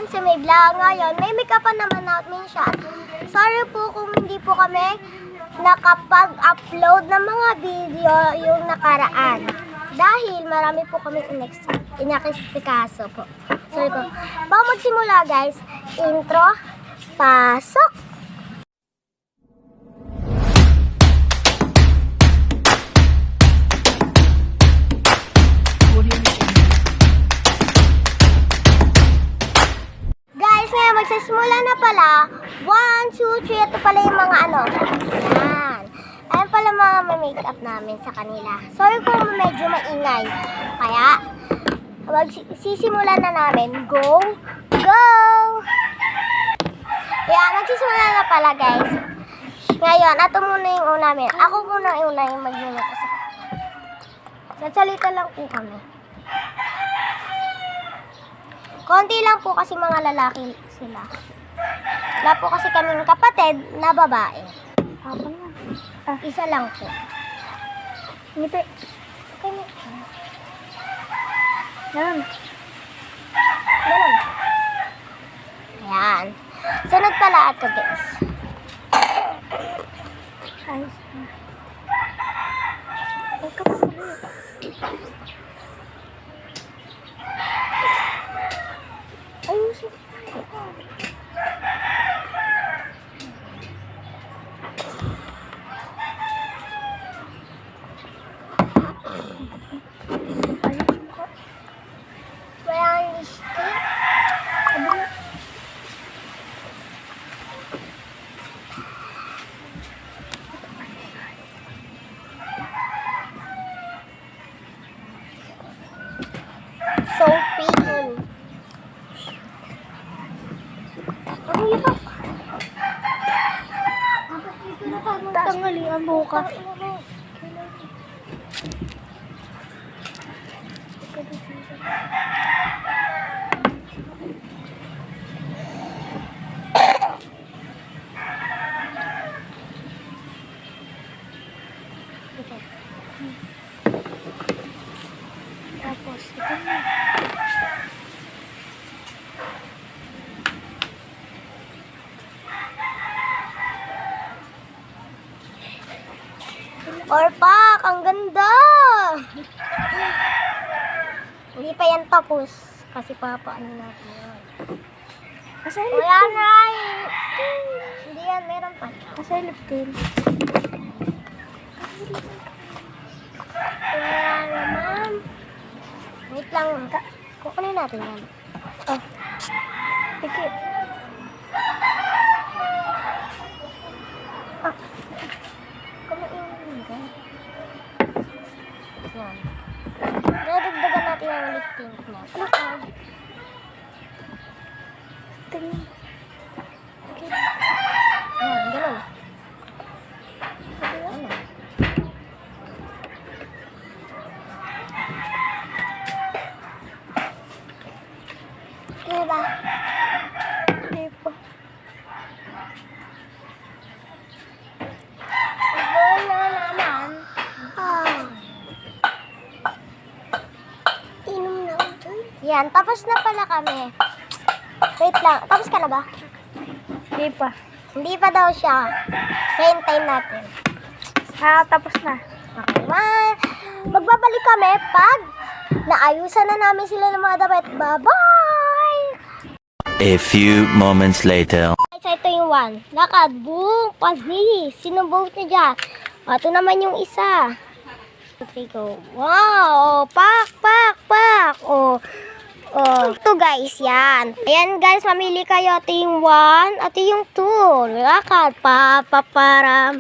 si Migla. Ngayon, may make-upan naman namin siya. Sorry po kung hindi po kami nakapag-upload ng mga video yung nakaraan. Dahil marami po kami inakisikaso po. Sorry po. Bago magsimula guys, intro, pasok! Guys, ngayon magsasimula na pala. 1, 2, 3. Ito pala yung mga ano. Yan. Ayan pala mga makeup namin sa kanila. Sorry kung medyo maingay. Kaya, sisimula na namin. Go! Go! Yan, nagsisimula na pala guys. Ngayon, ito muna yung una namin. Ako muna yung una yung mag-unit. Nagsalita lang po kami. Konti lang po kasi mga lalaki sila. Wala po kasi kaming kapatid na babae. Ako na. Isa lang po. Ngiti. Okay na. Yan. Ganun. Ayan. Sunod pala ito guys. Ayos na. Ay, kapatid. Ayusin. Walang lipstick. Sophie. Tanghalian bukas. Tapos, ito na. Orpak, ang ganda! Hindi pa yan tapos. Kasi papaano natin yun. Wala na! Hindi yan, meron pa. Kasi lip tint. Wala naman. Wait lang. Kukunin natin yan. Oh. Pikit. Ah. Yan. Nadagdagan natin ang lip tint na. Tingnan. Okay. Yan, gano'n. Ano? Kaya ba? Hindi po. Wala naman. Yan, tapos na pala kami. Wait lang, tapos ka na ba? Hindi pa. Hindi pa daw siya. Hintayin natin. Tapos na. Okay, magbabalik kami pag naayusan na namin sila ng mga damit. Bye-bye! A few moments later. So, ito yung one. Lakad, boom, pasni. Sino vote niya dyan? Ito naman yung isa. Go. Wow! Pak! Oh, ito guys, yan. Ayan guys, mamili kayo. Ito yung 1, ito yung 2. Lakad, para